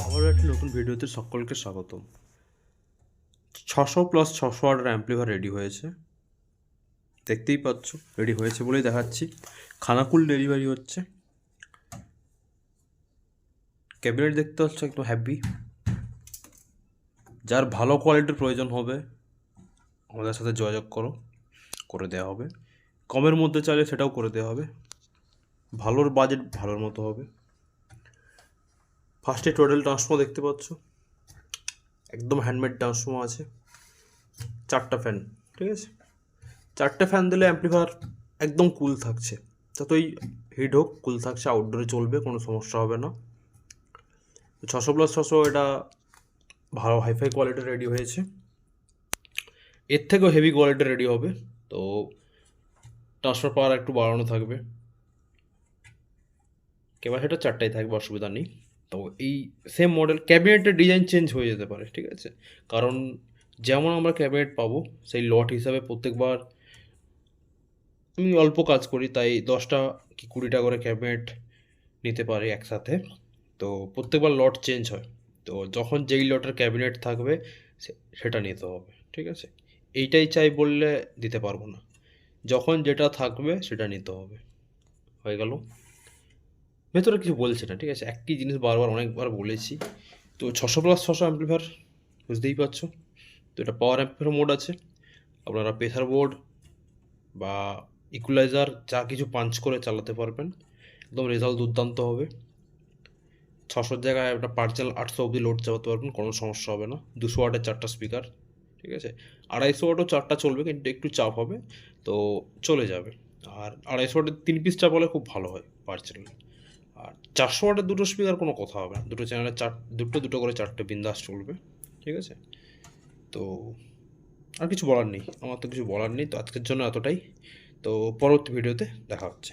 আবারও একটি নতুন ভিডিওতে সকলকে স্বাগতম। 600+600 ওয়াটের অ্যাম্প্লিফায়ার রেডি হয়েছে, দেখতেই পাচ্ছ। রেডি হয়েছে বলেই দেখাচ্ছি। খানাকুল ডেলিভারি হচ্ছে। ক্যাবিনেট দেখতে পাচ্ছ একদম হ্যাভি। যার ভালো কোয়ালিটির প্রয়োজন হবে আমাদের সাথে যোগাযোগ করো, করে দেওয়া হবে। কমের মধ্যে চাইলে সেটাও করে দেওয়া হবে। ভালোর বাজেট ভালোর মতো হবে। ফার্স্টে টোটাল ট্রান্সফর্মার দেখতে পাচ্ছ, একদম হ্যান্ডমেড ট্রান্সফর্মার আছে। 4টা ফ্যান, ঠিক আছে। 4টে ফ্যান দিলে অ্যাম্প্লিফায়ার একদম কুল থাকছে। যতই হিট হোক কুল থাকছে, আউটডোরে চলবে, কোনো সমস্যা হবে না। 600+600 এটা ভালো হাইফাই কোয়ালিটির রেডি হয়েছে। এর থেকেও হেভি কোয়ালিটির রেডি হবে, তো ট্রান্সফার পাওয়ার একটু বাড়ানো থাকবে। ক্যাপাসিটার 4টাই থাকবে, অসুবিধা নেই। তো এই সেম মডেল ক্যাবিনেটের ডিজাইন চেঞ্জ হয়ে যেতে পারে, ঠিক আছে। কারণ যেমন আমরা ক্যাবিনেট পাবো সেই লট হিসাবে প্রত্যেকবার আমি অল্প কাজ করি, তাই 10টা কি 20টা করে ক্যাবিনেট নিতে পারি একসাথে। তো প্রত্যেকবার লট চেঞ্জ হয়, তো যখন যেই লটের ক্যাবিনেট থাকবে সেটা নিতে হবে, ঠিক আছে। এইটাই চাই বললে দিতে পারবো না, যখন যেটা থাকবে সেটা নিতে হবে। হয়ে গেল। ভেতরে কিছু বলছে না, ঠিক আছে। একই জিনিস বারবার অনেকবার বলেছি। তো 600+600 অ্যাম্প্লিফায়ার বুঝতেই পারছো। তো এটা পাওয়ার অ্যাম্প্লিফায়ার মোড আছে। আপনারা প্রেসার বোর্ড বা ইকুয়ালাইজার যা কিছু পাঞ্চ করে চালাতে পারবেন, একদম রেজাল্ট দুর্দান্ত হবে। 600 জায়গায় একটা পার্সেল 800 অবধি লোড চালাতে পারবেন, কোনো সমস্যা হবে না। 200 ওয়াটের 4টা স্পিকার, ঠিক আছে। 250 ওয়াটও 4টা চলবে, কিন্তু একটু চাপ হবে, তো চলে যাবে। আর 250 ওয়াটের 3 পিস চাপালে খুব ভালো হয় পার্সেল। আর 400 ওয়াটের 2টো স্পিকার কোনো কথা হবে না, দুটো চ্যানেলে দুটো করে 4টে বিন্দাস চলবে, ঠিক আছে। তো আর কিছু বলার নেই, আমার তো কিছু বলার নেই। তো আজকের জন্য এতটাই। তো পরবর্তী ভিডিওতে দেখা হচ্ছে।